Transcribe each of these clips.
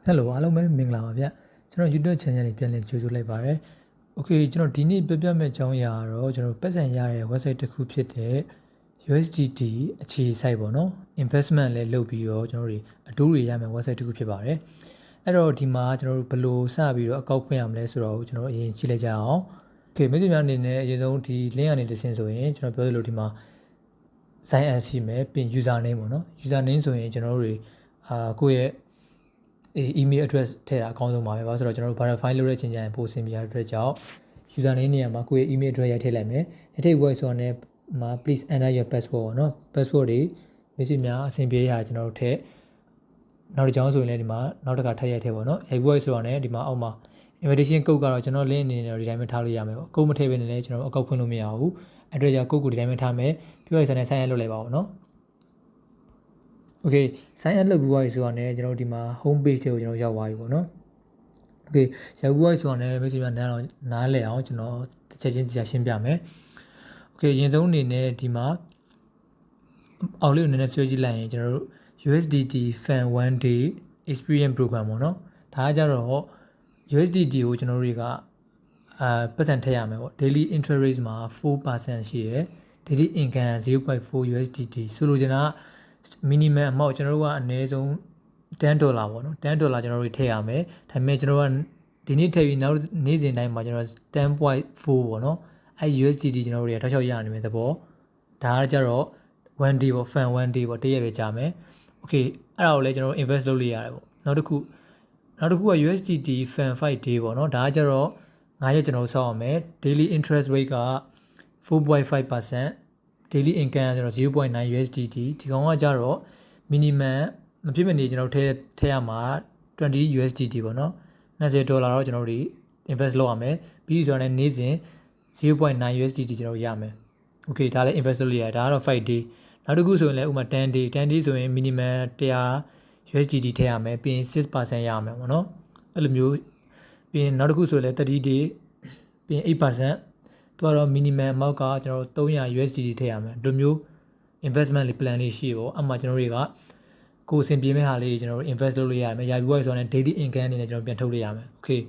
Hello အားလုံးပဲမင်္ဂလာပါဗျကျွန်တော် YouTube channel လေးပြန်လည်ကြိုဆိုလိုက်ပါရစေ Okay ကျွန်တော်ဒီနေ့ပြပြမယ့်အကြောင်းအရာကတော့ကျွန်တော်ပတ်စံရတဲ့ website တစ်ခုဖြစ်တဲ့ USDT အခြေစိုက်ပေါ့နော် investment လည်းလုပ်ပြီးတော့ကျွန်တော်တို့အတူတွေရမယ့် website တစ်ခုဖြစ်ပါတယ်အဲ့တော့ဒီမှာကျွန်တော်တို့ဘယ်လိုစပြီးတော့အကောက်ဖွင့်ရမလဲဆိုတော့ကျွန်တော်အရင်ကြည့်လိုက်ကြအောင် Okay မိတ်ဆွေများအနေနဲ့အရင်ဆုံးဒီ link ကနေတစ်ဆင့်ဆိုရင်ကျွန်တော်ပြောသလိုဒီမှာ sign up ရှိမယ်ပြီး user name ပေါ့နော် user name ဆိုရင်ကျွန်တော်တို့ကိုယ့်ရဲ့email address ထည့်တာအကောင်းဆုံးပါပဲ။ဘာလို့ဆိုတော့ကျွန်တော်တို့ verify လုပ်တဲ့ချိန်ကျရင်ပို့ဆင်ပြရတဲ့အတွက်ကြောင့် user name နေရာမှာကိုယ့်ရဲ့ email address ရိုက်ထည့်လိုက်မယ်။ရိုက်ထည့်ဖို့ဆိုတော့လည်းမှာ please enter your password ပေါ့နော် password တွေမိတ်ဆွေများအဆင်ပြေရတာကျွန်တော်တို့ထည့်နောက်တစ်ကြောင်းဆိုရင်လည်းဒီမှာနောက်တစ်ခါထည့်ရိုက်ထည့်ပေါ့နော်။ရိုက်ဖို့ဆိုတော့လည်းဒီမှာအောက်မှာ invitation code ကတော့ကျွန်တော် link အနေနဲ့ဒီတိုင်းပဲထားလို့ရမယ်ပေါ့။ code မထည့်ဘဲနဲ့လည်းကျွန်တော်အကောက်ဖွင့်လို့မရဘူး။အဲ့အတွက်ကြောင့် code ကိုဒီတိုင်းပဲထားမယ်။ပြီးတော့ဆိုရင် sign up လုပ်လိုက်ပါဦးနော်။ Okay sign up လုပ်ပြီးသွားပြီဆိုတော့လည်းကျွန်တော်ဒီမှာ home page တွေကိုကျွန်တော်ရောက်သွားပြီပေါ့နော် Okay ရောက်ပြီးသွားပြီဆိုတော့လည်းမိတ်ဆွေများနားလည်အောင်ကျွန်တော်တစ်ချက်ချင်းရှင်းပြမယ် Okay အရင်ဆုံးအနေနဲ့ဒီမှာအောက်လေးကိုနည်းနည်းဆွဲကြည့်လိုက်ရင်ကျွန်တော်တို့ USDT fan 1 day experience program ပေါ့နော်ဒါကကြတော့ USDT ကိုကျွန်တော်တို့တွေကပတ်စံထည့်ရမယ်ပေါ့ daily interest rate မှာ 4% ရှိတယ် daily income 0.4 USDT ဆိုလိုချင်တာminimum amount ကျွန်တော်တို့ကအနည်းဆုံး$10ပေါ့နော်$10ကျွန်တော်တို့ထည့်ရမယ်ဒါပေမဲ့ကျွန်တော်ကဒီနေ့ထည့်ပြီးနောက်နေ့စဉ်တိုင်းမှာကျွန်တော်10.4ပေါ့နော်အဲ USDT ကျွန်တော်တို့တွေတောက်လျှောက်ရနိုင်မယ်သဘောဒါကကြတော့1 dayပေါ့ fan 1 dayပေါ့တရက်ပဲကြာမယ် Okay အဲ့ဒါကိုလည်းကျွန်တော်တို့ invest လုပ်လို့ရတယ်ပေါ့နောက်တစ်ခုက USDT fan 5 day ပေါ့နော်ဒါကကြတော့9ရက်ကျွန်တော်တို့စောင့်ရမယ် daily interest rate က 4.5% daily income ကျွန်တော်0.9 USDT ဒီကောင်ကကြတော့ minimum မဖြစ်မနေကျွန်တော်ထည့်ရမှာ20 USDT ပေါ့နော်$20တော့ကျွန်တော်တို့ invest လုပ်ရမယ်ပြီးဆိုတော့နေ့စဉ်0.9 USDT ကျွန်တော်ရမယ် Okay ဒါလည်း invest လုပ်လို့ရတယ်ဒါကတော့5 day နောက်တစ်ခုဆိုရင်လည်းဥပမာ10 day ဆိုရင် minimum 100 USDT ထည့်ရမယ်ပြီးရင် 6% ရမယ်ပေါ့နော်အဲ့လိုမျိုးပြီးရင်နောက်တစ်ခုဆိုရင်လည်း30 day ပြီးရင် 8% သူကတော့ minimum amount ကကျွန်တော်တို့300 USDT ထည့်ရမယ်ဒီလိုမျိုး investment လေး plan လေးရှိပေါ့အမှကျွန်တော်တို့တွေကကိုယ်အဆင်ပြေမဲ့ဟာလေးကျွန်တော်တို့ invest လုပ်လို့ရမယ်ရာပြီးသွားဆိုတော့ daily income အနေနဲ့ကျွန်တော်ပြန်ထုတ်လို့ရမယ် Okay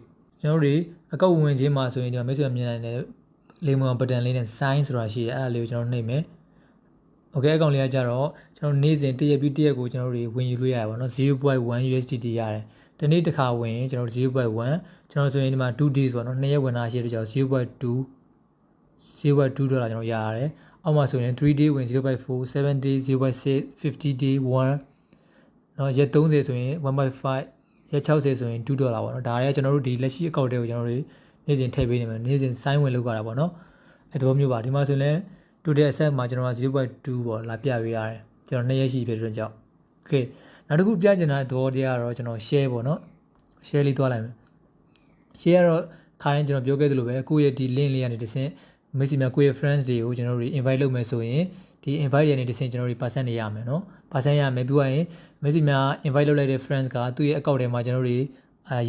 ကျွန်တော်တို့အကောက်ဝင်ချင်းမှာဆိုရင်ဒီမှာမိတ်ဆွေမြင်နိုင်တယ်လေမွန်ဘတန်လေးနဲ့ sign ဆိုတာရှိတယ်အဲ့ဒါလေးကိုကျွန်တော်နှိပ်မယ် Okay အကောင့်လေးကကြတော့ကျွန်တော်နေ့စဉ်တရက်ပြီးတရက်ကိုကျွန်တော်တို့ဝင်ယူလို့ရတယ်ပေါ့နော် 0.1 USDT ရတယ်တနေ့တစ်ခါဝင်ကျွန်တော်တို့ 0.1 ကျွန်တော်ဆိုရင်ဒီမှာ2 days ပေါ့နော်2ရက်ဝင်တာရှိတယ်ကျွန်တော်0.2 ဒေါ်လာကျွန်တော်ရရတယ်အောက်မှာဆိုရင်3 day ဝင် 0.4 7 day 0.6 50 day 1เนาะရက်30ဆိုရင် 1.5 ရက်60ဆိုရင်$2ပေါ့နော်ဒါတွေကကျွန်တော်တို့ဒီလက်ရှိအကောင့်တွေကိုကျွန်တော်တို့နေ့စဉ်ထည့်ပေးနေမယ်နေ့စဉ် sign ဝင်လုပ်ကြတာပေါ့နော်အဲ့ဒီလိုမျိုးပါဒီမှာဆိုရင် total asset မှာကျွန်တော်က 0.2 ပေါ့လာပြပေးရတယ်ကျွန်တော်2ရက်ရှိဖြစ်တဲ့ကြောင့် Okay နောက်တစ်ခုပြချင်တာသဘောတရားကတော့ကျွန်တော် share ပေါ့နော် share လေးသွားလိုက်မယ် share ကတော့ခါရင်ကျွန်တော်ပြောခဲ့သလိုပဲကိုယ့်ရဲ့ဒီ link လေးကနေတစ်ဆင့်မိတ်ဆွေများကိုယ့်ရဲ့ friends တွေကိုကျွန်တော်တို့ invite လုပ်မယ်ဆိုရင်ဒီ invite တွေကနေတစ်ဆင့်ကျွန်တော်တို့ percent တွေရမယ်နော် percent ရမယ်ပြီးတော့ရင်မိတ်ဆွေများ invite လုပ်လိုက်တဲ့ friends ကသူ့ရဲ့ account ထဲမှာကျွန်တော်တို့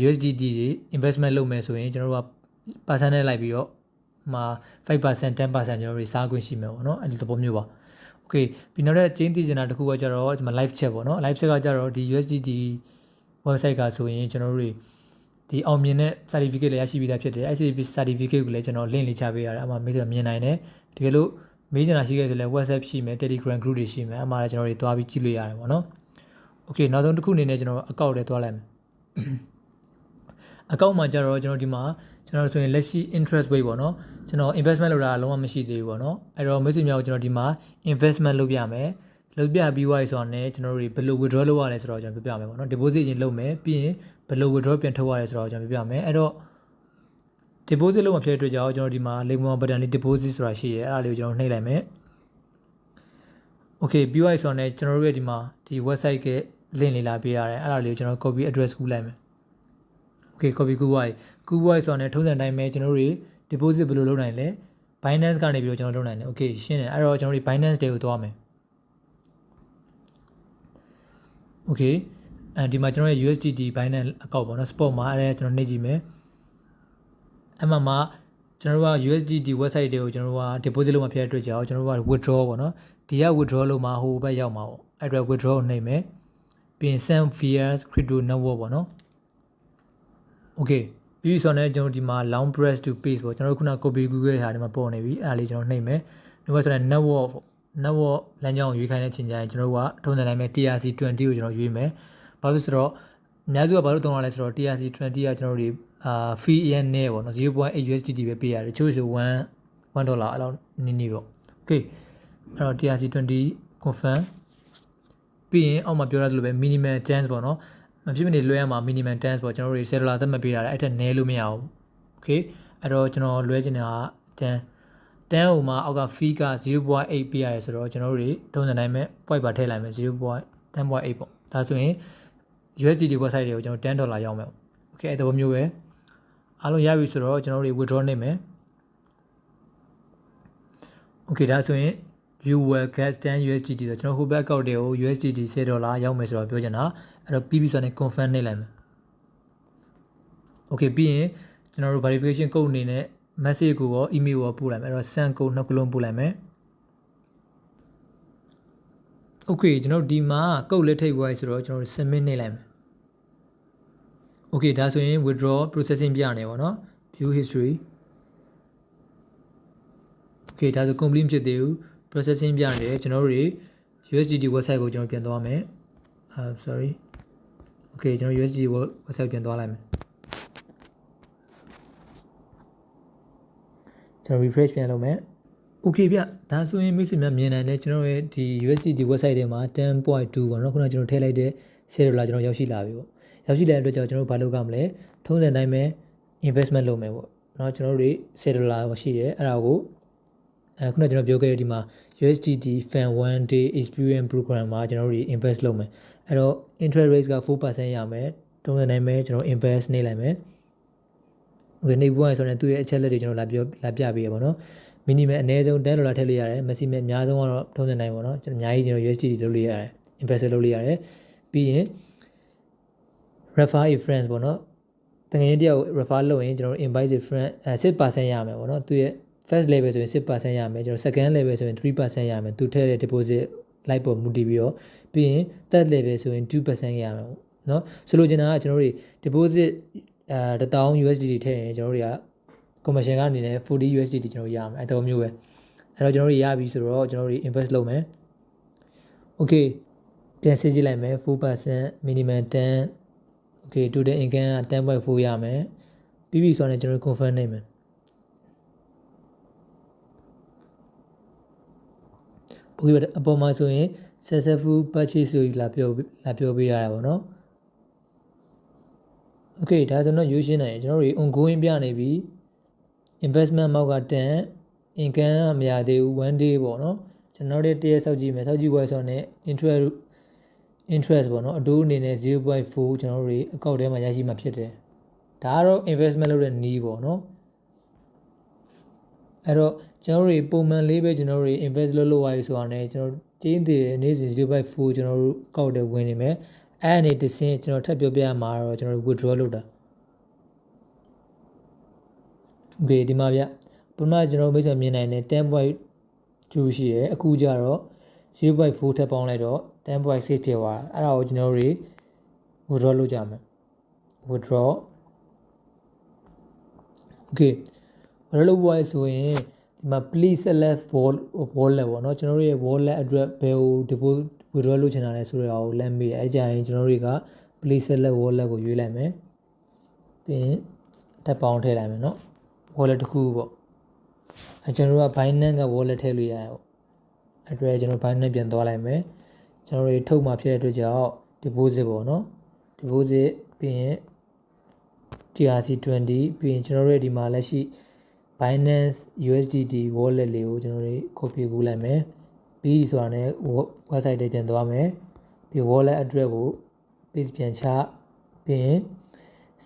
USDT တွေ investment လုပ်မယ်ဆိုရင်ကျွန်တော်တို့က percent နဲ့လိုက်ပြီးတော့မှာ5% 10% ကျွန်တော်တို့စားခွင့်ရှိမယ်ပေါ့နော်အဲ့ဒီသဘောမျိုးပါ Okay ပြီးနောက်တဲ့ကျင်းသိချင်တာတစ်ခုကကြတော့ဒီမှာ live chat ပေါ့နော် live chat ကကြတော့ဒီ USDT website ကဆိုရင်ကျွန်တော်တို့ဒီအောင်မြင်တဲ့ certificate လည်းရရှိပြီးသားဖြစ်တယ်အဲ့ဒီ certificate ကိုလည်းကျွန်တော် link လေးချပေးရတယ်အမှမေးတော့မြင်နိုင်တယ်တကယ်လို့မေးချင်တာရှိခဲ့ဆိုလည်း WhatsApp ရှိမယ် Telegram group တွေရှိမယ်အမှလည်းကျွန်တော်တို့တွားပြီးကြည့်လို့ရတယ်ပေါ့နော် Okay နောက်ဆုံးတစ်ခုအနေနဲ့ကျွန်တော်အကောင့်ထဲတွားလိုက်မယ်အကောင့်မှာကြတော့ကျွန်တော်ဒီမှာကျွန်တော်ဆိုရင်လက်ရှိ interest rate ပေါ့နော်ကျွန်တော် investment လုပ်တာလုံးဝမရှိသေးဘူးပေါ့နော်အဲ့တော့မိတ်ဆွေများကိုကျွန်တော်ဒီမှာ investment လုပ်ပြမယ်လုပ်ပြပြီးသွားပြီဆိုတော့ねကျွန်တော်တို့ဘယ်လို withdraw လုပ်ရလဲဆိုတော့ကျွန်တော်ပြပြမယ်ပေါ့နော် deposit ရင်လုပ်မယ်ပြီးရင်ဘယ်လို withdraw ပြန်ထုတ်ရလဲဆိုတော့ကျွန်တော်ပြပြမယ်အဲ့တော့ deposit လုပ်မှဖြစ်တဲ့အတွက်ကြောင့်ကျွန်တော်ဒီမှာ link button လေး deposit ဆိုတာရှိရဲအဲ့ဒါလေးကိုကျွန်တော်နှိပ်လိုက်မယ် Okay ပြီးသွားပြီဆိုတော့ねကျွန်တော်တို့ရဲ့ဒီမှာဒီ website က link လေးလာပေးရတယ်အဲ့ဒါလေးကိုကျွန်တော် copy address ကူးလိုက်မယ် Okay copy ကူးသွားပြီဆိုတော့ねထုံးစံတိုင်းပဲကျွန်တော်တို့ deposit ဘယ်လိုလုပ်နိုင်လဲ Binance ကနေပြီးတော့ကျွန်တော်လုပ်နိုင်တယ် Okay ရှင်းတယ်အဲ့တော့ကျွန်တော်တို့ Binance တွေကိုသွားမယ် Okay ဒီမှာကျွန်တော်ရဲ့ USDT Binance account ပေါ့နော် spot မှာအဲ့ဒါကျွန်တော်နှိပ်ကြည့်မယ်အဲ့မှာကျွန်တော်တို့က USDT website တွေကိုကျွန်တော်တို့က deposit လုပ်မှဖြစ်တဲ့အတွက်ကြောင့်ကျွန်တော်တို့က withdraw ပေါ့နော်ဒီက withdraw လုပ်မှာဟိုဘက်ရောက်မှာပေါ့အဲ့အတွက် withdraw ကိုနှိပ်မယ်ပြီးရင် Sam Fears Crypto Network ပေါ့နော် okay ပြီးဆိုတော့ကျွန်တော်ဒီမှာ long press to paste ပေါ့ကျွန်တော်ခုန copy google ထားတယ်မှာပေါ်နေပြီအဲ့ဒါလေးကျွန်တော်နှိပ်မယ်နောက်ဆိုတော့ network လမ်းကြောင်းကိုရွေးခိုင်းတဲ့ချိန်ကျရင်ကျွန်တော်ကထုံးစံတိုင်းပဲ TRC20 ကိုကျွန်တော်ရွေးမယ်ဘာဖြစ်ဆိုတော့အများစုကဘာလို့သုံးရလဲဆိုတော့ TRC20 ကကျွန်တော်တို့ fee ရနဲ့ပေါ့နော် 0.8 USDT ပဲပေးရတယ်ချို့ဆို$1 အဲ့လောက်နီးပေါ့ okay အဲ့တော့ TRC20 confirm ပြီးရင်အောက်မှာပြောရသလိုပဲ minimum chance ပေါ့နော်မဖြစ်မနေလွှဲရမှာ minimum chance ပေါ့ကျွန်တော်တို့$10သတ်မှတ်ပေးရတယ်အဲ့ထက်နည်းလို့မရဘူး okay အဲ့တော့ကျွန်တော်လွှဲချင်တာက10ဟိုမှာအောက်က fee က 0.8 ပေးရတယ်ဆိုတော့ကျွန်တော်တို့တွေတုံးစံတိုင်းပဲ point ပါထည့်လိုက်မယ် 0.10.8 ပေါ့ဒါဆိုရင် USDT website တွေကိုကျွန်တော်$10ရောက်မယ် okay အဲ့တော့မျိုးပဲအားလုံးရပြီဆိုတော့ကျွန်တော်တို့ withdraw နေမယ် okay ဒါဆိုရင် you will get 10 USDT ဆိုတော့ကျွန်တော်ဟိုဘက် account တွေကို USDT $10ရောက်မယ်ဆိုတော့ပြောချင်တာအဲ့တော့ပြီးပြီဆိုတော့ confirm နှိပ်လိုက်မယ် okay ပြီးရင်ကျွန်တော်တို့ verification code အနေနဲ့ message ကိုရော email ကိုရောပို့လိုက်မယ်အဲ့တော့ send code နှစ်ခုလုံးပို့လိုက်မယ် okay ကျွန်တော်ဒီမှာ code လေးထည့်သွားပြီဆိုတော့ကျွန်တော် submit နှိပ်လိုက်မယ် okay ဒါဆိုရင် withdraw processing ပြနေပါတော့ view history okay ဒါဆို complete ဖြစ်သေးဘူး processing ပြနေတယ်ကျွန်တော်တို့တွေ USDT website ကိုကျွန်တော်ပြန်သွားမယ် sorry okay ကျွန်တော် USDT website ပြန်သွားလိုက်မယ်ကျွန်တော် refresh ပြန်လုပ်မယ် okay ဗျဒါဆိုရင်မိတ်ဆွေများမြင်နိုင်တယ်ကျွန်တော်ရဲ့ဒီ USDT website ထဲမှာ 10.2 ပေါ့နော်ခုနကကျွန်တော်ထည့်လိုက်တဲ့$10ကျွန်တော်ရောက်ရှိလာပြီပေါ့ရောက်ရှိလာတဲ့အတွက်ကြောင့်ကျွန်တော်ဘာလုပ်ရမလဲထုံးစံတိုင်းပဲ investment လုပ်မယ်ပေါ့เนาะကျွန်တော်တို့$10ရှိတယ်အဲ့ဒါကိုခုနကျွန်တော်ပြောခဲ့တဲ့ဒီမှာ USDT Fan 1 Day Experience Program မှာကျွန်တော်တို့ invest လုပ်မယ်အဲ့တော့ interest rate က 4% ရမယ်တုံးစံတိုင်းပဲကျွန်တော် invest နေလိုက်မယ်okay နေပွားရဆိုရင်သူ့ရဲ့အချက်လက်တွေကျွန်တော်လာပြပေးရပါတော့ minimum အနည်းဆုံး$10ထည့်လို့ရတယ် maximum အများဆုံးကတော့ထုံးစံတိုင်းပေါ့နော်ကျွန်တော်အများကြီးကျွန်တော် USDT လုပ်လို့ရတယ် invest လုပ်လို့ရတယ်ပြီးရင် refer a friends ပေါ့နော်တကယ်တည်းကို refer လုပ်ရင်ကျွန်တော် invite a friend 6% ရမယ်ပေါ့နော်သူရဲ့ first level ဆိုရင်6% ရမယ်ကျွန်တော် second level ဆိုရင်3% ရမယ်သူထည့်တဲ့ deposit လိုက်ပေါ်မူတည်ပြီးတော့ပြီးရင် third level ဆိုရင်2% ရမယ်ပေါ့နော်ဆိုလိုချင်တာကကျွန်တော်တို့ deposit 1000 USDT ထည့်ရင်ကျွန်တော်တို့တွေက commission ကနေနဲ့40 USDT ကျွန်တော်ရမယ်အဲ့တော့မျိုးပဲအဲ့တော့ကျွန်တော်တို့ရပြီဆိုတော့ကျွန်တော်တို့ invest လုပ်မယ် okay ပြန်စစ်ကြည့်လိုက်မယ် 4% minimum 10 okay total income က 10.4 ရမယ်ပြီးပြီဆိုတော့ကျွန်တော် confirm နိုင်မယ်okay အပေါ်မှာဆိုရင် successful purchase ဆိုပြီးလာပြောပေးရတာပေါ့နော် okay ဒါဆိုတော့ယူရှင်းနိုင်ကျွန်တော်တို့ ongoing ပြနေပြီ investment amount က10 income ကမရသေးဘူး1 day ပေါ့နော်ကျွန်တော်တို့တရက်စောက်ကြည့်မယ်စောက်ကြည့်ပွဲဆိုတော့ interest ပေါ့နော်အတိုးအနေနဲ့ 0.4 ကျွန်တော်တို့အကောင့်ထဲမှာရရှိမှာဖြစ်တယ်ဒါကတော့ investment လုပ်တဲ့နည်းပေါ့နော်အဲ့တော့ကျွန်တော်တို့ပုံမှန်လေးပဲကျွန်တော်တို့ invest လုပ်ရပြီဆိုတာ ਨੇ ကျွန်တော်ကျင်းသေးတဲ့နေ့စဉ် 0.4 ကျွန်တော်တို့ကောက်တဲ့ဝင်နေမယ်အဲ့အနေတစ်ဆင့်ကျွန်တော်ထပ်ပြောပြရမှာတော့ကျွန်တော်တို့ withdraw လုပ်တာ okay ဒီမှာဗျပုံမှန်ကျွန်တော်မိတ်ဆွေမြင်နိုင်တယ် 10.2 ရှိတယ်အခုကျတော့ 0.4 ထပ်ပေါင်းလိုက်တော့ 10.6 ဖြစ်သွားအဲ့ဒါကိုကျွန်တော်တို့ withdraw လုပ်ကြမယ် withdraw okay ဘာလို့လုပ်ရဆိုရင်ဒီမှာ please select wallet ပေါ့နော်ကျွန်တော်တို့ရဲ့ wallet address ဘယ်ကို withdraw လုပ်ချင်တာလဲဆိုတော့လမ်းမေးအဲ့ကြရင်ကျွန်တော်တို့က please select wallet ကိုရွေးလိုက်မယ်ပြီးရင်ထပ်ပေါင်းထည့်လိုက်မယ်နော် wallet တစ်ခုပေါ့အဲ့ကျွန်တော်တို့က Binance က wallet ထည့်လို့ရတယ်ပေါ့အဲ့အတွက်ကျွန်တော် Binance ပြန်သွားလိုက်မယ်ကျွန်တော်တို့ထုတ်မှာဖြစ်တဲ့အတွက်ကြောင့် deposit ပေါ့နော် deposit ပြီးရင် TRC20 ပြီးရင်ကျွန်တော်တို့ဒီမှာလက်ရှိ Binance USDT wallet လေးကိုကျွန်တော်တို့ copy ကူးလိုက်မယ်ပြီးဆိုတာ ਨੇ website တွေပြန်သွားမယ်ပြီး wallet address ကို paste ပြန်ချပြီးရင်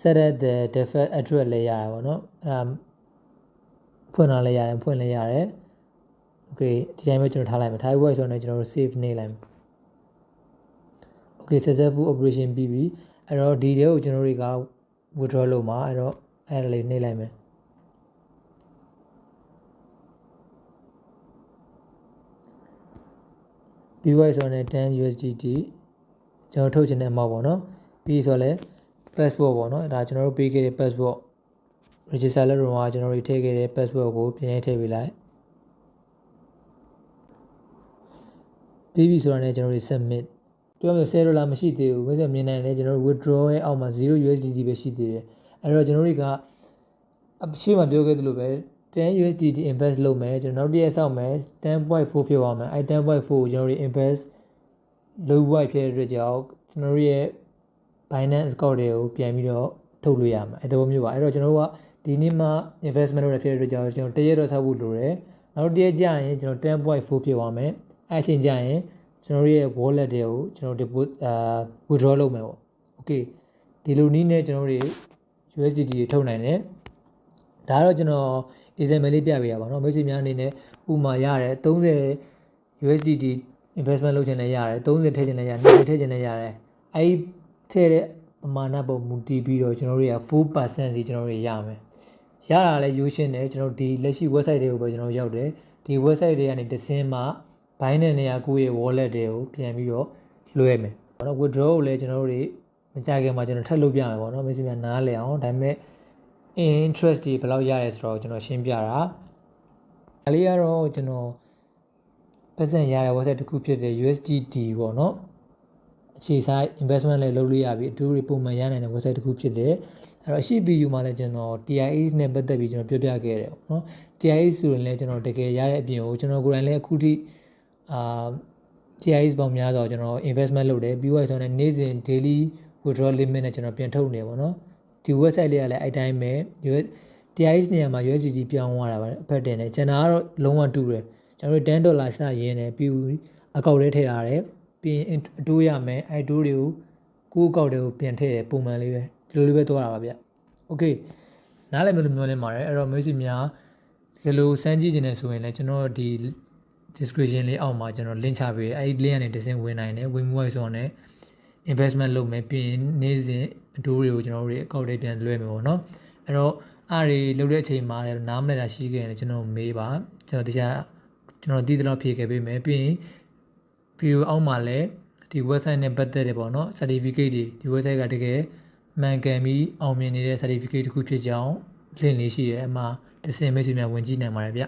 set at the default address လေးရတာပေါ့နော်အဲ့ဒါဖွင့်လာလဲရတယ်ဖွင့်လဲရတယ် okay ဒီတိုင်းပဲကျွန်တော်ထားလိုက်မယ်ထားပြီးဆိုတော့ကျွန်တော်တို့ save နေလိုက်မယ် okay successful operation ပြီးပြီအဲ့တော့ဒီတွေကိုကျွန်တော်တွေက withdraw လုပ်မှာအဲ့တော့အဲ့ဒါလေးနှိပ်လိုက်မယ်ပြီးွားဆိုတော့10 USDT ကျွန်တော်ထုတ်ချင်တဲ့ amount ပေါ့နော်ပြီးဆိုတော့လဲ passport ပေါ့နော်ဒါကျွန်တော်တို့ပေးခဲ့တဲ့ passport register လုပ်တော့ကျွန်တော်တို့ထည့်ခဲ့တဲ့ passport ကိုပြန်ထည့်ပေးလိုက်ပြီးပြီဆိုတော့လည်းကျွန်တော်တို့ submit ပြောမယ်$10မရှိသေးဘူးဘယ်ဆိုမြင်နိုင်လဲကျွန်တော်တို့ withdraw ရဲ့အောက်မှာ0 USDT ပဲရှိသေးတယ်အဲ့တော့ကျွန်တော်တို့ကအရှေ့မှာပြောခဲ့သလိုပဲ10 USDT invest လုပ်မယ်ကျွန်တော်တို့ရဲ့စောက်မယ် 10.4 ဖြစ်သွားမယ်အဲ့ 10.4 ကိုကျွန်တော်တို့ invest လုပ်ဝိုက်ဖြစ်တဲ့အတွက်ကြောင့်ကျွန်တော်တို့ရဲ့ Binance account တွေကိုပြန်ပြီးတော့ထုတ်လို့ရမှာအဲ့လိုမျိုးပါအဲ့တော့ကျွန်တော်တို့ကဒီနေ့မှ investment လုပ်ရဖြစ်တဲ့အတွက်ကြောင့်ကျွန်တော်တရက်တော့ဆောက်ဖို့လိုတယ်နောက်တရက်ကြာရင်ကျွန်တော် 10.4 ဖြစ်သွားမယ်အဲ့အချိန်ကြာရင်ကျွန်တော်ရဲ့ wallet တွေကိုကျွန်တော် withdraw လုပ်မယ်ပေါ့ okay ဒီလိုနည်းနဲ့ကျွန်တော်တို့ USDT တွေထုတ်နိုင်တယ်ဒါကတော့ကျွန်တော် example လေးပြပေးရပါတော့မိတ်ဆွေများအနေနဲ့ဥမာရတယ်30 USDT investment လုပ်ချင်လည်းရတယ်30ထည့်ချင်လည်းရတယ်20ထည့်ချင်လည်းရတယ်အဲ့ထည့်တဲ့ပမာဏပုံမူတည်ပြီးတော့ကျွန်တော်တို့ရ 4% စီကျွန်တော်တို့ရမယ်ရတာလည်းရိုးရှင်းတယ်ကျွန်တော်ဒီလက်ရှိ website တွေကိုပဲကျွန်တော်ရောက်တယ်ဒီ website တွေကနေတစ်ဆင်းမှ Binance နေရာကိုယ့်ရဲ့ wallet တွေကိုပြန်ပြီးတော့လွှဲမယ်ပေါ့နော် withdraw ကိုလည်းကျွန်တော်တို့မကြခင်မှာကျွန်တော်ထပ်လုပ်ပြမယ်ပေါ့နော်မိတ်ဆွေများနားလည်အောင်ဒါပေမဲ့ interest တွေဘယ်လောက်ရရဲဆိုတော့ကျွန်တော်ရှင်းပြတာဒါလေးကတော့ကျွန်တော်ပတ်စံရတဲ့ website တစ်ခုဖြစ်တဲ့ USDT ပေါ့နော်အခြေဆိုင် investment လည်းလုပ်လို့ရပြီအတူတူပုံမှန်ရနိုင်တဲ့ website တစ်ခုဖြစ်တယ်အဲ့တော့အရှိ video မှာလည်းကျွန်တော် TIS နဲ့ပတ်သက်ပြီးကျွန်တော်ပြောပြခဲ့တယ်ပေါ့နော် TIS ဆိုရင်လည်းကျွန်တော်တကယ်ရတဲ့အပြင်ကိုကျွန်တော်ကိုယ်တိုင်လည်းအခုထိTIS ပေါင်းများတော့ကျွန်တော် investment လုပ်တယ်ပြီးတော့ဆိုရင်နေ့စဉ် daily withdrawal limit နဲ့ကျွန်တော်ပြန်ထုတ်နေပေါ့နော်ဒီ website လေးကလည်းအဲ့တိုင်းပဲ TIS နေရာမှာ USDT ပြောင်းသွားတာပါအဖက်တင်တယ်ကျွန်တော်ကတော့လုံးဝတူတယ်ကျွန်တော်တို့$10စရင်းတယ်ပြီးအကောက်ထဲထည့်ရတယ်ပြီးရင်အတိုးရမယ်အဲ့တိုးတွေကိုအကောက်တွေကိုပြန်ထည့်တယ်ပုံမှန်လေးပဲဒီလိုလေးပဲသွားတာပါဗျโอเคနားလည်မလို့ပြောနေပါတယ်အဲ့တော့မိတ်ဆွေများဒီလိုစမ်းကြည့်နေတယ်ဆိုရင်လည်းကျွန်တော်ဒီ description လေးအောက်မှာကျွန်တော် link ချပေးအဲ့ဒီ link ကနေတစ်ဆင့်ဝင်နိုင်တယ်ဝင်မှုဝိုက်ဆိုတော့ investment လုပ်မယ်ပြီးရင်နေ့စဉ်အတိုးတွေကိုကျွန်တော်တို့အကောက်တွေပြန်လွှဲမယ်ပေါ့နော်အဲ့တော့အားတွေလုပ်တဲ့အချိန်မှာလည်းနားမလည်တာရှိခဲ့ရင်ကျွန်တော်မေးပါကျွန်တော်တရားကျွန်တော်တည်တလောက်ဖြေခဲ့ပေးမယ်ပြီးရင် video အောက်မှာလည်းဒီ website နဲ့ပတ်သက်တယ်ပေါ့နော် certificate တွေဒီ website ကတကယ်မှန်ကန်ပြီးအောင်မြင်နေတဲ့ certificate တစ်ခုဖြစ်ကြောင်း link လေးရှိတယ်အမှတစ်ဆင့်မိတ်ဆွေများဝင်ကြည့်နိုင်ပါတယ်ဗျ